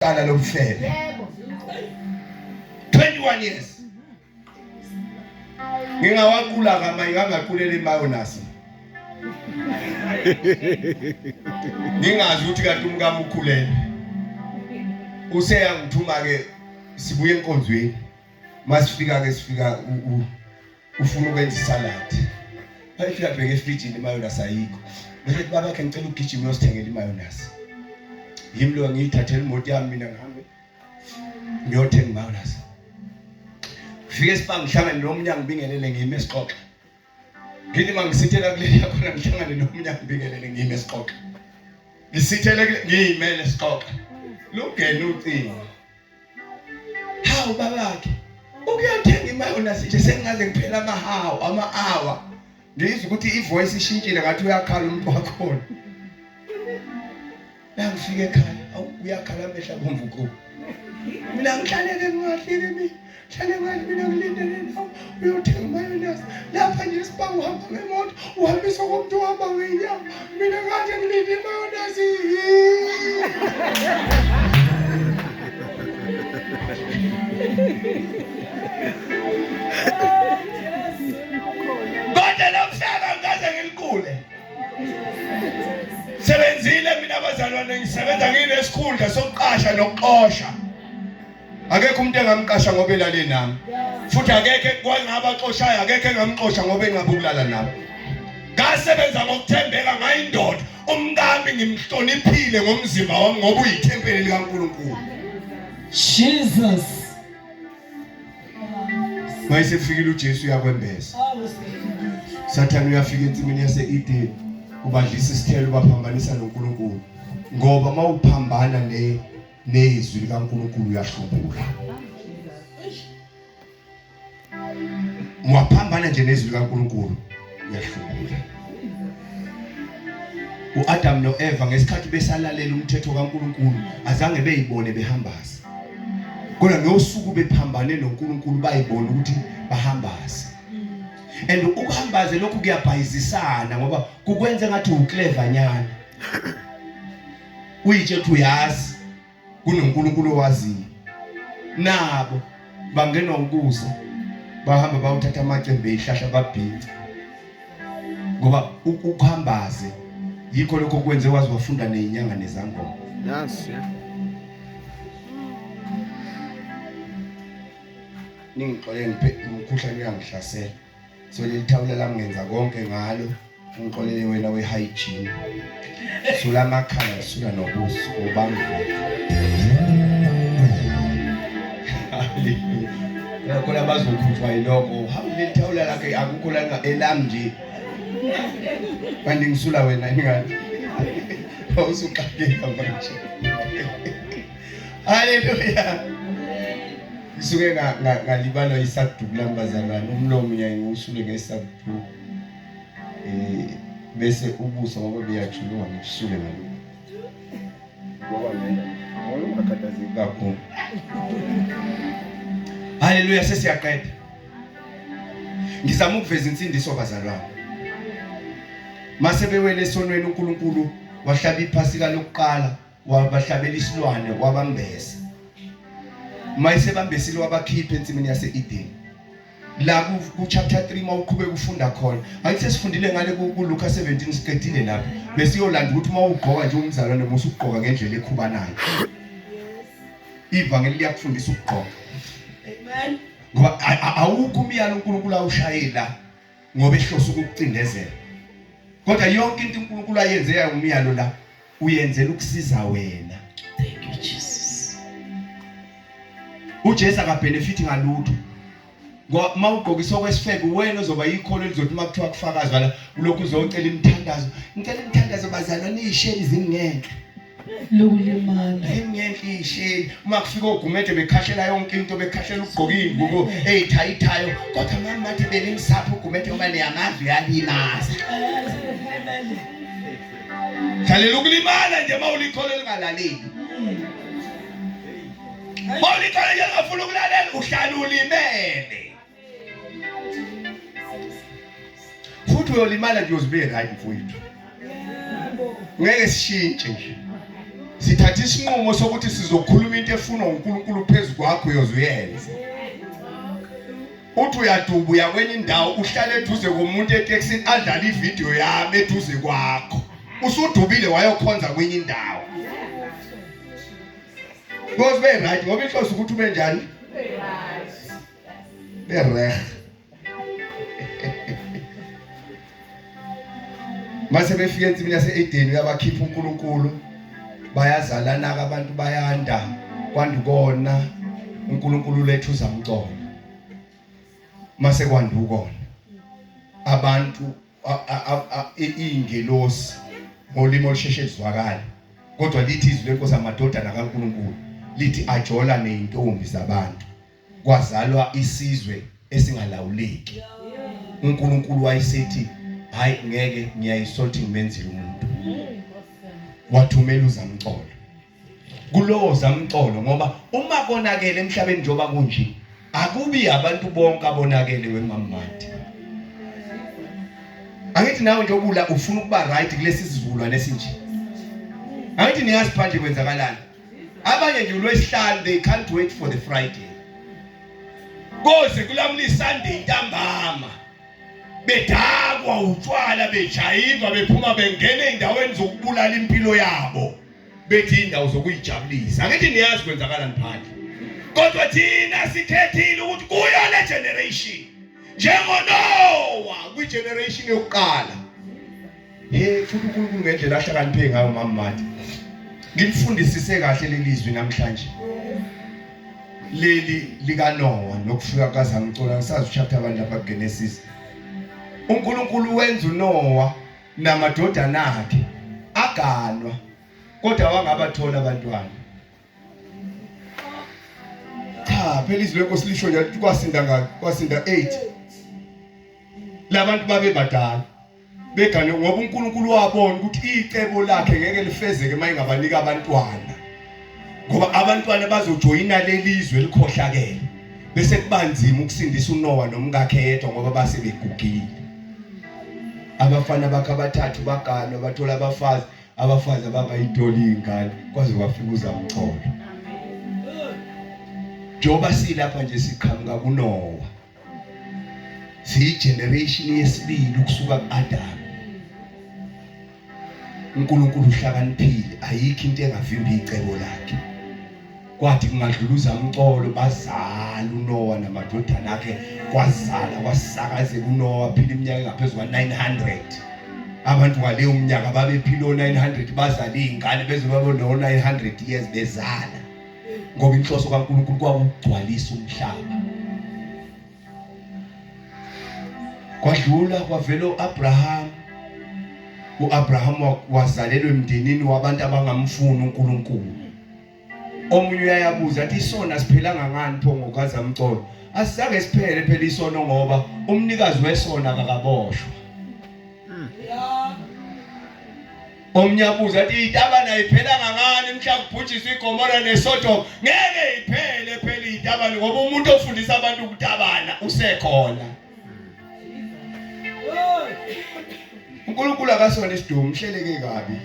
qala lomfele 21 years ngingawaqula kama ngangaqulele imayonnaise ngingazi ukuthi kanti umkami ukhulele useyangithuma ke sibuye enkonzweni masifika ke sifika ufuna ukwenza salad ayifika bheke efrijini imayonnaise ayikho bese baba ke ngicela ugijima uyosithengela imayonnaise yimi lo ngiyithathela imoto yami mina ngihambe ngiyothenga imayonnaise fike sipha ngihlangane nomnyango bingelele ngiyime esiqoqa ngithi mangisithela kule yakhona ngihlangane nomnyango bingelele ngiyime esiqoqa ngisithele ngiyimele esiqoqa lungena ucingo hawu babakhe ukuyathenga imayonnaise nje sengaze ngiphela ama-hour ngizwe ukuthi ivoice ishintshile ngathi uyakhala umuntu wakhona la ngifike ekhaya uyakhala amehla bomvu kubo mina ngihlaleke ngingahlile mina ngilindele nawe uyothenga imayonnaise lapha nje siba uhamba ngemoto uhambisa komuntu uhamba ngeenyawo mina kade ngilinde imayonnaise kodwa lomhlaba ngaze ngiliqule sebenzile mina abazalwane ngisebenza nginesikhundla sokuqasha nokuqosha akekho umuntu engamqasha ngoba elale nami futhi akekho kwangabaxoshayo akekho engamqosha ngoba engabukulala nami ngasebenza ngokuthembeka ngayindoda umkami ngimhloniphile ngomzimba wami ngoba uyithempeli likaNkulunkulu Jesus mayisefikile uJesu uyakwembeza Sathane uyafika ensimini yase-Eden ubadlisa isithelo ubaphambanisa noNkulunkulu ngoba mawuphambana nezwi likaNkulunkulu uyahlubula mwaphambana nje nezwi likaNkulunkulu uyahlubula uAdam noEva ngesikhathi besalalela umthetho kaNkulunkulu azange beyibone behambaza kodwa ngosuku bephambane noNkulunkulu bayibona ukuthi bahambaza and ukuhambaze lokhu kuyabhayizisana ngoba kukwenza ngathi uclever nyana uyitshe ukuthi uyazi kunoNkulunkulu owaziyo nabo bangenwa ukuza bahamba bayothatha amacembe ezihlahla babhinca ngoba ukuhambaze yikho lokho kwenze wazi wafunda nezinyanga nezangoma yes ningixole umkhuhlane uyangihlasela so lelithawula lami ngenza konke ngalo ngixolele wena we-hygiene sula amakhala sula nobuso ubambe khona bazokhuthwa yiloko hawu lelithawula lakhe akukho lana elami nje kanti ngisula wena ingani awusuqakeka manje haleluya isuke ngalibala isaduku lambazalwana umlomo uyayiwusule ngesaduku bese ubuso ngoba beyajuluka ngibusule ngalokho ngoba mina ngokukhathazeka kakhulu haleluya sesiyaqeda ngizama ukuveza insindiso bazalwane mase bewele esonweni uNkulunkulu wahlaba iphasika lokuqala wabahlabela isilwane wabambesa mayise bambesile wabakhipha ensimini yase-Eden la ku chapter 3 mawuqhubeka ufunda khona ayithi sesifundile ngale ku Luka 17 siqedile lapha bese yolanda ukuthi mawugqoka nje umzalwane musu ugqoka ngendlela ekhubanayo ivangeli liyakufundisa ukugqoka amen ngoba awukho umyalo uNkulunkulu awushayela ngoba ehloso ukucindezela kodwa yonke into uNkulunkulu ayenze yayo umyalo la uyenzela ukusiza wena. Thank you Jesus. uJesu akabenefit ngalutho ngoba mawugqokisa okwesifebe wena ozoba yikholo lizothi makuthiwa kufakaza la ulokhu uzocela imithandazo bazalwane isheli zingenhle lokulimala ingenhle isheli uma kufika ogumede bekhashela yonke into bekhashela ukugqoka ingubo ezithayithayo kodwa mama mathi belimsapho ugumede uma neyamazi yalimaza Haleluya ukulimala nje mawulikholo lingalaleli mawulikholo nje ngafuna ukulalela uhlala ulimele futhi uyolimala nje uzibeke right mfowethu ngeke sishintshe nje sithatha isinqumo sokuthi sizokhuluma into efunwa uNkulunkulu phezulu kwakho yozuyenza. Uthi uyaduba uya kwenye indawo uhlale eduze komuntu eTexini adlala ivideo yami eduze kwakho. Usudubile wayokhonza kwenye indawo. Because be right ngoba inhloso ukuthi ube njani? Be right. Mase befika ensimini yase-Edeni uyabakhipha uNkulunkulu. Bayazalana abantu bayanda kwandukona uNkulunkulu lethu uzamcolo. Mase kwandukona abantu ingelosi ngolimi olusheshe lizwakala kodwa lithi izwi lenkosi amadodana kaNkulunkulu lithi ajola nezintombi zabantu kwazalwa isizwe esingalawuleki. uNkulunkulu wayesethi hayi ngeke ngiyayisolthi ngimenzile umuntu wathumela uzamcolo kulowo zamcolo ngoba uma konakele emhlabeni njoba kunje akubi abantu bonke abonakele wemamati. Angithi nawe nje obula ufuna ukuba right kulesi sizukulwane esinje. Angithi niyazi phanje kwenzakalani. Abanye nje uLwesihlanu they can't wait for the Friday. Koze kulamuli Sunday ntambama. Bedakwa utshwala bejayiva bephuma bengena endaweni zokubulala impilo yabo. Bethi indawo zokuyijabulisa. Angithi niyazi kwenzakalani phanje. Kodwa thina sikhethile ukuthi kuyo le generation njengoNoah kwi-generation yokuqala futhi uNkulunkulu ngendlela ahlakaniphe ngayo mamati ngilifundisise kahle lelizwi namhlanje leli likaNoah nokufika kaZamcolo ngisazi uchapter 1 lapha kuGenesis. uNkulunkulu wenza uNoah namadodana akhe aganwa kodwa wangabathola abantwana. Phela izwi lenkosi lisho nje kwasinda kwasinda 8 labantu babe badala begane ngoba uNkulunkulu wabona ukuthi icebo lakhe ngeke lifezeke mayingabanika abantwana ngoba abantwana bazojoyina lelizwe elikhohlakele bese kubanzima ukusindisa uNoah nomkakhe yedwa ngoba base begugile. Abafana bakhe abathathu baganwa bathola abafazi ababayidoli ingane kwaze kwafika uzamcolo. Njoba silapha nje siqhamuka kuNoah siyigeneration yesibili ukusuka kuAdam. uNkulunkulu uhlakaniphile ayikho into engavimba icebo lakhe. Kwathi kungadlula uzamcolo bazala uNoah namadodana akhe kwasakazeka uNoah phila iminyaka engaphezulu kwa900. Abantu ngaleyo umnyaka babephila o900 bazala izingane beze babe no900 years bezala. Ngoba inhloso kaNkulunkulu kwakugcwalisa umhlaba. Kwadlula kwavela uAbraham wazalelwa emndenini wabantu abangamfuni uNkulunkulu. Omunye uyayabuza athi isona siphelanga ngani pho ngokaZamcolo. Asizake siphele phela isono ngoba umnikazi wesona akakaboshwa. Omnyabuza athi itabana ayiphelanga ngani mhla kubhujiswa iGomora neSodom ngeke iphele phela itabana ngoba umuntu ofundisa abantu ukutabana usekhona. uNkulunkulu akasona isidumo mhleleke kabi.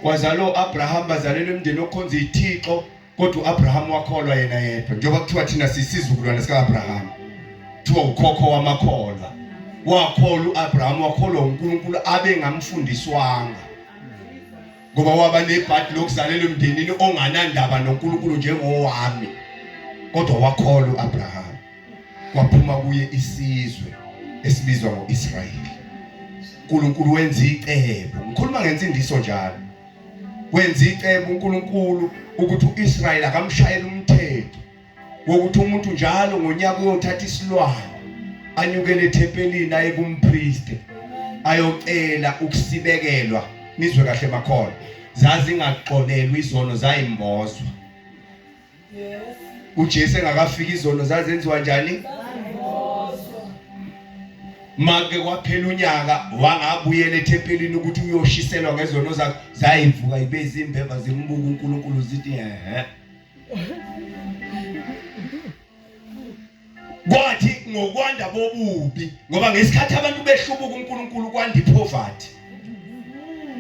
Wazalo uAbraham bazalelwe emndeni okhonza iThixo kodwa uAbraham wakholwa yena yedwa njengoba kuthiwa thina sisizukulwane sikaAbraham kuthiwa ukhokho wamakholwa. Wakholwa uAbraham wakholwa uNkulunkulu abe ngamfundiswanga ngoba waba nebhadi lokuzalelwa emndenini onganandaba noNkulunkulu njengowami kodwa wakholwa uAbraham kwaphuma kuye isizwe esibizwa ngoIsrayeli. uNkulunkulu wenza icebo ngikhuluma ngensindiso njalo wenza icebo uNkulunkulu ukuthi uIsrayeli akamshayela umthetho wokuthi umuntu njalo ngonyaka uyothatha isilwane anyukele ethempelini aye kumpriest ayocela ukusibekelwa. Nizwe kahle makhona zazi ngaxolelwa izono zayimbozwa. uJesu engakafika izono zazenziwa njani? Make kwaphela unyaka wangabuyela ethempelini ukuthi uyoshiselwa ngezono zakhe zayivuka ibezi imbeva zimbuka uNkulunkulu zithi kwathi ngokwanda bobubi ngoba ngesikhathi abantu behlubuka uNkulunkulu kwanda ipoverty.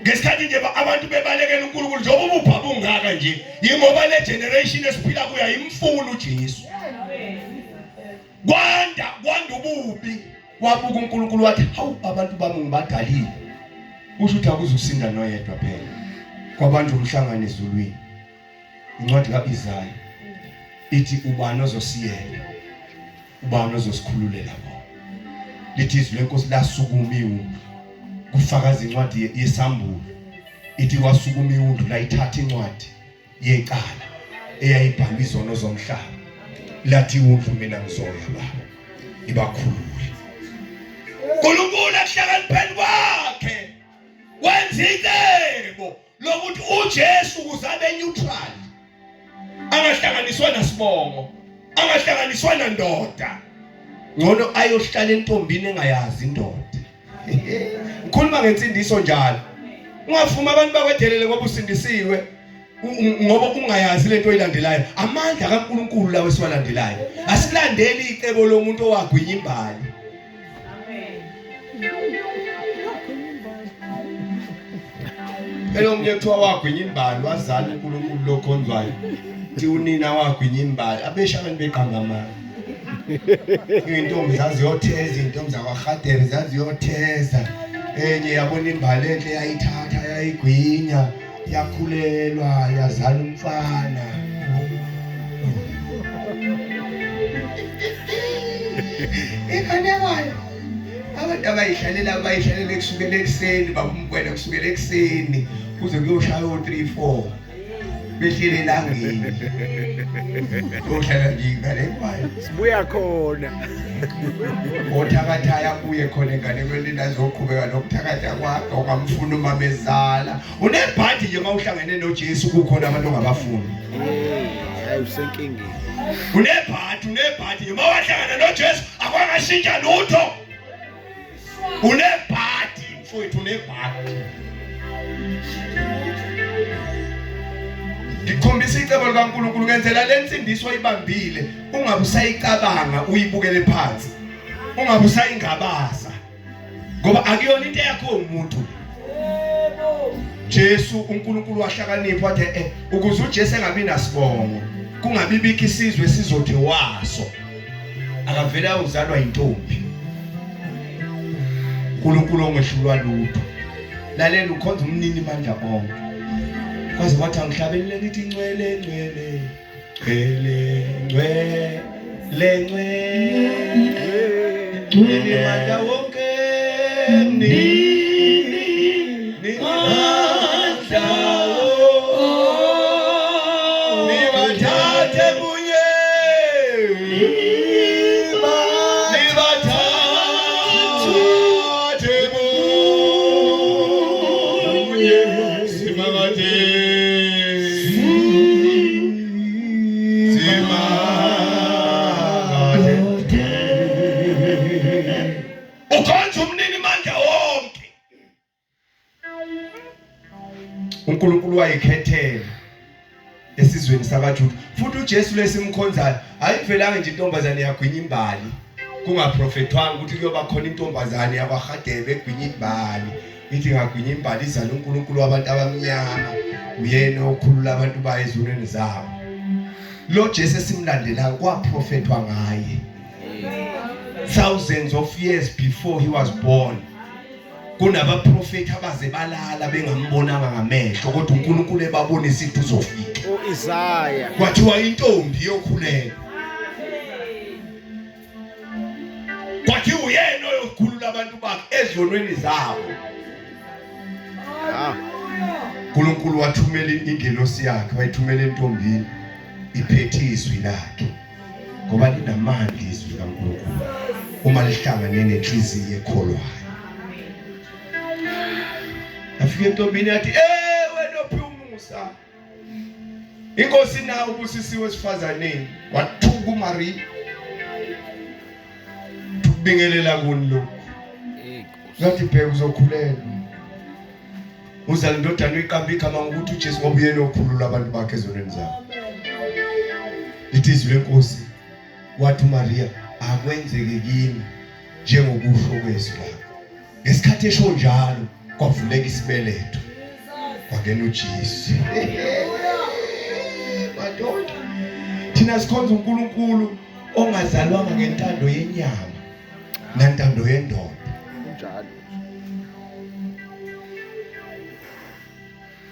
Ngesikhathi nje abantu bebalekela uNkulunkulu njengoba ubaba ungaka nje ingoba le generation esiphila kuya imfuna uJesu. Kwanda ububi wabuka uNkulunkulu wathi hawu abantu bami ngibadalile. Usho ukuthi akuzusinda noyedwa phela. Kwabantu umhlangano ezulwini. Incwadi kaIsaya ithi ubani ozosiyela, ubani ozosikhululela bona. Lithi izwi lenkosi lasukuma iwundu. Kufakaza incwadi yesambulo ithi wasukuma iwundu la ithatha incwadi yeqala eyayibhalwa izono zomhlaba. Lathi iwundu mina ngizoya baba ibakhulule. uNkulunkulu akuhlakanipheni kwakhe wenza icebo lokuthi uJesu kuzabe neutral, angahlanganiswa nasibongo, angahlanganiswa nandoda. Ngcono ayohlala entombini engayazi indoda. Ngikhuluma ngensindiso njalo. Ungavuma abantu bakwedelele ngoba usindisiwe ngoba ungayazi lento oyilandelayo. Amandla kaNkulunkulu lawe esiwalandelayo. Asilandeli icebo lomuntu owagwinya imbali. Elomnye kuthiwa wagwinya imbali wazala uNkulunkulu lokhonzwayo. Thi unina wagwinya imbali abesha abantu beqamba amanga. Intombi zaziyotheza, intombi zakwaHadebe zaziyotheza. Enye yabona imbali enhle yayithatha yayigwinya, yakhulelwa yazala umfana. Ikanekwayo abantu abayihlalela kusukela ekuseni babumkwela kusukela ekuseni kuze kuyoshaya o3-4 behlele elangeni. Ohlala nje inganekwayo sibuya khona othakathaya kuye khona enganekweni nazoqhubeka nokuthakatha kwakhe ongamfuna umamezala. Unebhadi nje mawuhlangene noJesu kukhona abantu ongabafuni. Hayi usenkingeni. Unebhadi nje mawahlangana noJesu akwangashintsha lutho. Unebhadi mfowethu, unebhadi. Ngikhombisa icebo likaNkulunkulu ngenzela lensindiso oyibambile ungabe usayicabanga uyibukele phansi, ungabe usayingabaza ngoba akuyona into yakho umuntu. Jesu uNkulunkulu wahlakanipha wathi ukuze uJesu engabi nasibongo, kungabi bikho isizwe sizothi waso, akavela uzalwa intombi. uNkulunkulu ongehlulwa lutho. Lalela ukhonza umnini mandla bonke. Kwaze kwathi angihlabelele ngithi ngcwele ngcwele ngcwele ngcwele ngcwele mandla wonke nini mandla nibathathe bunye nibathathe bunye simangate. uNkulunkulu wayikhethela esizweni sakaJuda. Futhi uJesu lesimkhonzayo ayivelanga nje intombazane yagwinya imbali, kungaprofethwanga ukuthi kuyoba khona intombazane yakwaHadebe egwinya imbali. Ithi ngagwinya imbali izala uNkulunkulu wabantu abamnyama, uyena okhulula abantu baye ezonweni zabo. Lo Jesu esimlandelayo kwaprofethwa ngaye thousands of years before he was born. Kunabaprofeti abaze balala bengambonanga ngamehlo kodwa uNkulunkulu ebabona isithi uzofika. Isaya Kwathiwa intombi yokhulelwa. Kwathi uyena oyokhulula abantu bakhe ezonweni zabo. uNkulunkulu wathumela ingelosi yakhe, wayithumela entombini iphethe izwi lakhe. Ngoba linamandla izwi kaNkulunkulu uma lihlangane nenhliziyo ekholwayo. Afike entombini yathi wena ophi umusa. Inkosi nawe ubusisiwe esifazaneni. Wathuka uMaria. Tukubingelela kuni lokho. Ngathi bheka uzokhulelwa. Uzala indodana uyiqamba igama ngokuthi uJesu ngoba uyena okhulula abantu bakhe ezonweni zabo. Lithi izwi lenkosi wathi uMaria akwenzeke kimi njengokusho kwezwi lakho. Ngesikhathi esho njalo kwavuleka isibeletho. kwakena uJesu. Madoda, thina sikhonza uNkulunkulu ongazalwanga ngentando yenyama nantando yendoda. Kunjalo.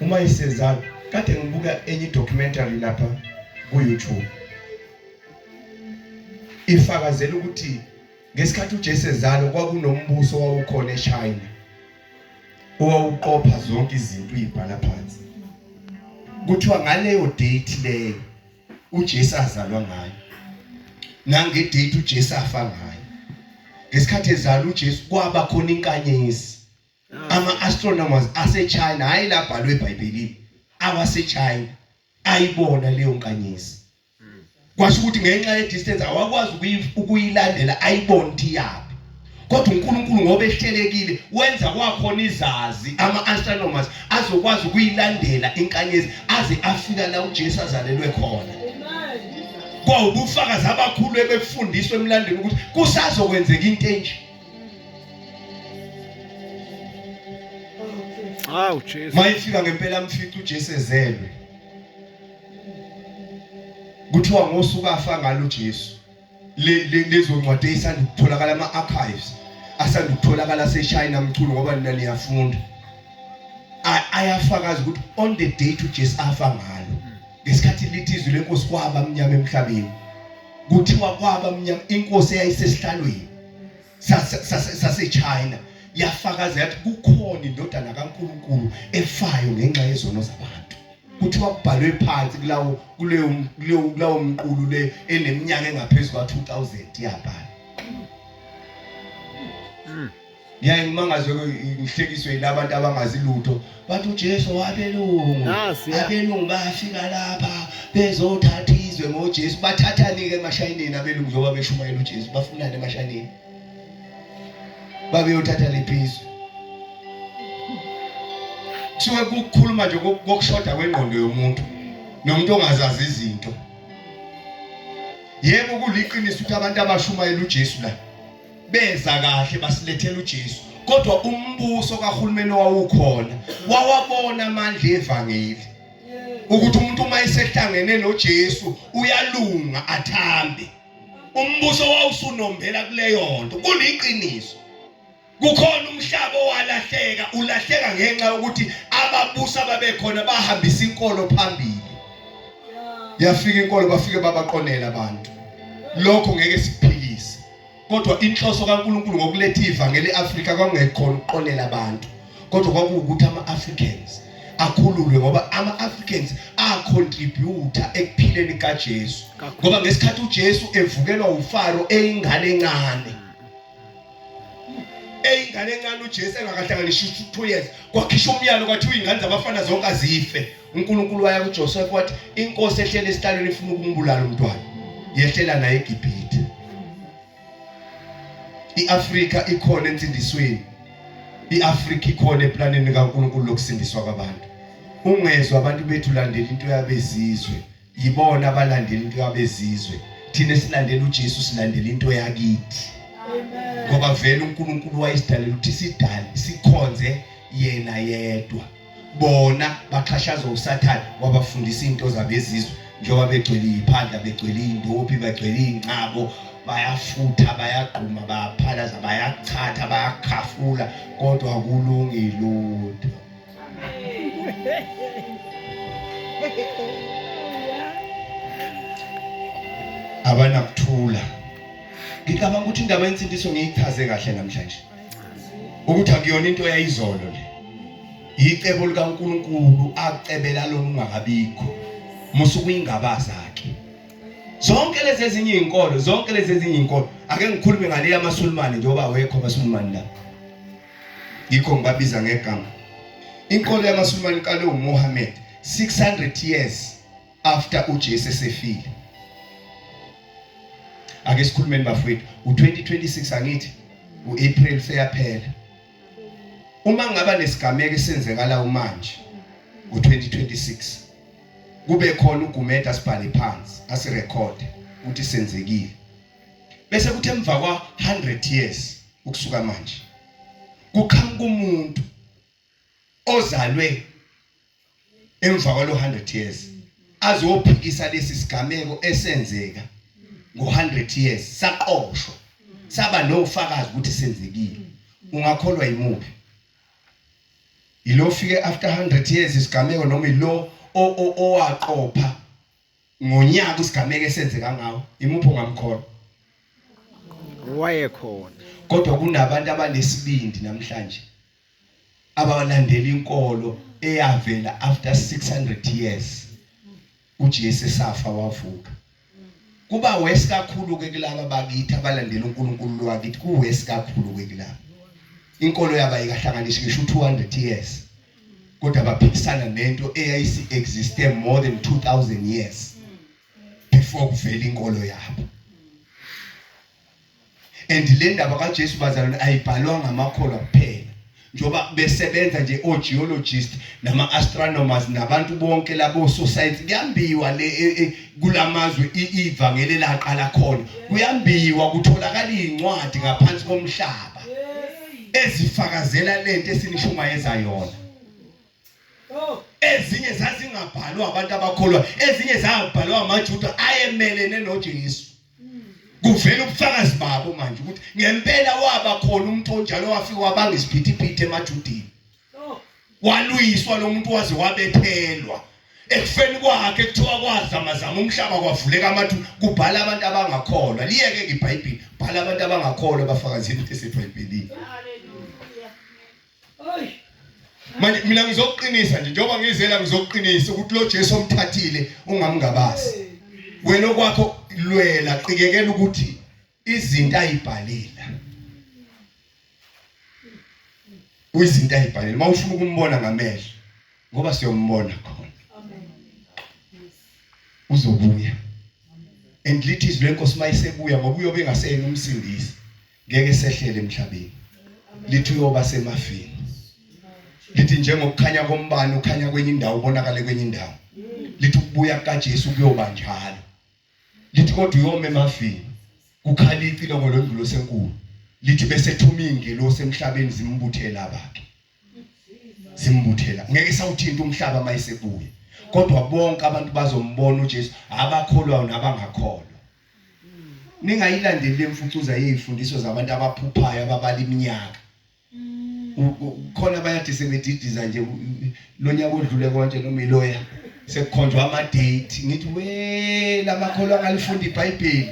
Uma isezalo kade ngibuka enye documentary lapha ku YouTube. Ifakazela ukuthi ngesikhathi uJesu ezalo kwakunombuso owawukhona eChina. Owawuqopha zonke izinto uyibhala phansi. Kuthiwa ngaleyo date leyo uJesu azalwa ngayo. Nange date uJesu afa ngayo. Ngesikhathi ezalo uJesu kwaba khona inkanyezi. Ama-astronomers ase-China hayi labhalwe eBhayibhelini abaseChina ayibona leyo nkanyezi. Kwasho ukuthi ngenxa ye-distance awakwazi ukuyilandela ayibone ukuthi yaphi. Kodwa uNkulunkulu ngoba ehlelekile wenza kwakhona izazi ama-astronomers azokwazi ukuyilandela inkanyezi aze afika la uJesu azalelwe khona. Kwawubufakazi abakhulu ebefundiswa emlandweni ukuthi kusazokwenzeka into enje. Hawu Jesu. Mayifika ngempela mfica uJesu ezelwe. Kuthiwa ngosuku afa ngalo uJesu. Lezo ncwadi ezisanda ukutholakala ama-archives asanda ukutholakala seChina mchunu ngoba nina niyafunda. Ayafakaza ukuthi on the date uJesu afa ngalo. Ngesikhathi lithi izwi lenkosi kwaba mnyama emhlabeni. Kuthiwa kwaba mnyama inkosi eyayisesihlalweni saseChina. Yafakaza yathi kukhona indodana kaNkulunkulu efayo ngenxa yezono zabantu. Kuthiwa kubhalwe phansi kuleyo mqulu le eneminyaka engaphezulu ka-2000 yabhala. Ngiyangimangazwe ngihlekiswe yilabantu abangazi lutho. Bathi uJesu wabelungu. Abelungu bafika lapha bezothatha izwe ngoJesu. Bathathani-ke emashayinini abelungu njengoba beshumayela uJesu. Bafunani emashayinini? Babeyothatha lephizo. Suke kukhuluma nje kokushoda kwengqondo yomuntu nomuntu ongazazi izinto. Yebo kuliqiniso ukuthi abantu abashumayela uJesu la beza kahle basilethela uJesu. Kodwa umbuso kaHulumeni wawukhona wawabona amandla evangeli. Ukuthi umuntu uma esehlangene noJesu uyalunga athambe. Umbuso wawusunombela kuleyo nto. Kuliqiniso. Kukhona umhlaba owalahleka, ulahleka ngenxa yokuthi ababusa babekhona bahambisa inkolo phambili. Yafika inkolo bafike babaqonela abantu. Lokho ngeke sikuphikise. Kodwa inhloso kaNkulunkulu ngokuletha ivangeli eAfrika kwakungekhona ukuqonela abantu. Kodwa kwakuwukuthi ama-Africans akhululwe ngoba ama-Africans acontribute ekuphileni kaJesu. Ngoba ngesikhathi uJesu evukelwa uFaro eyingane encane. Eyingane encane uJesu engakahlanganiswa 2 years kwakhishwa umyalo kwathiwa izingane zabafana zonke azife. uNkulunkulu waya kuJoseph wathi inkosi ehlele esitalweni ifuna ukumbulala umntwana. Yehlela naye eGibhithe. iAfrika ikhona entsindisweni. iAfrika ikhona eplaneni kaNkulunkulu lokusindiswa kwabantu. Ungezwe abantu bethu landela into yabezizwe. Yibona abalandela into yabezizwe. Thina silandela uJesu silandela into yakithi. Ngoba vele uNkulunkulu wayesidalela ukuthi sidale sikhonze yena yedwa. Bona baxhashaza uSathane wabafundisa into zabezizwe njengoba begcwele iphandla begcwele indophi begcwele ingcabo bayafutha bayagquma bayaphalaza bayachatha bayakhafula kodwa akulungi lutho. Abanakuthula. Ngicabanga ukuthi indaba yensindiso ngiyichaze kahle namhlanje. Ukuthi akuyona into yayizolo le. Yicebo likaNkulunkulu acebela lona ungakabikho. Musuku ingabaza zakhe. Zonke lezi ezinye izinkolo, ake ngikhulume ngale yamaSulumane njengoba wekho amaSulumane la. Yikho ngibabiza ngegama. Inkolo yamaSulumane iqale uMuhammad 600 years after uJesu esefile. Ake sikhulumeni bafowethu u2026 angithi uApril seyaphela. Uma ngaba nesigameko esenzekala manje u2026 kube khona uGumede sibhale phansi asirecord ukuthi senzekile. Bese kuthi emva kwa 100 years ukusuka manje kuqhamuka umuntu ozalwe emva kwalo 100 years azophikisa lesi sigameko esenzeka ngo100 years saqoshwa saba nofakazi ukuthi senzekile ungakholwa yimuphi ilo fike after 100 years isigameko noma ilo owaqopha ngonyaka isigameko esenzeka ngawo imuphi ongamkholwa wayekhona kodwa kunabantu abanesibindi namhlanje abalandela inkolo eyavela after 600 years uJesu safa wavuka kuba wesi kakhulu ke kulaba bakithi abalandela uNkulunkulu wakithi kuwesi kakhulu ke kulaba inkolo yaba ikahlanganiswa ngisho 200 years kodwa baphikisana nento eyayisi existe more than 2000 years before kuvela inkolo yabo and le ndaba kaJesu bazalwane ayibhalwa ngamakholwa kuphela njoba besebenza nje ogeologists nama astronomers nabantu bonke labo society kuyambiwa le kulamazwe ivangeli laqala khona kuyambiwa kutholakala incwadi ngaphansi komhlaba ezifakazela lento esinishumayeza yona ezinye zazingabhalwa abantu abakholwa ezinye zabhalwa amaJuda ayemelene noJesu kuvela ubufakazi babo manje ukuthi ngempela waba khona umuntu onjalo wafika wabanga isiphithiphithi emaJudini waluyiswa lo muntu waze wabethelwa ekufeni kwakhe kuthiwa kwazamazama umhlaba kwavuleka amathu kubhala abantu abangakholwa liyeke ke iBhayibheli bhala abantu abangakholwa bafakazile into eseBhayibhelini manje mina ngizokuqinisa nje njengoba ngizela ngizokuqinisa ukuthi lo Jesu omthathile ungamngabazi wena okwakho lwela qikekela ukuthi izinto ayibhalela uyizinto ayibhalela mawufuna ukumbona ngamehlo ngoba siyombona khona uzobuya and lithi izwi lenkosi mayisebuya ngoba uyobe engaseyena umsindisi ngeke sehlele emhlabeni lithi uyoba semafini lithi njengokukhanya kombani ukhanya kwenye indawo ubonakala kwenye indawo lithi ukubuya kaJesu kuyoba njalo lithi kodwa uyome emafini kukhalithi lo ngolondlo senkulu lithi bese thuma ingelosi emhlabeni zimbuthela abakhe zimbuthela ngeke sawuthinta umhlaba mayisebuya kodwa bonke abantu bazombona uJesu abakholwa nabangakholwa ningayilandeli lemfucuza yezifundiso zabantu abaphuphayo ababala iminyaka khona bayathi sebedidiza nje lonyaka odlule konke noma iloya sekukhonjwa ama date ngithi we lamakholwa ngalifunda iBhayibheli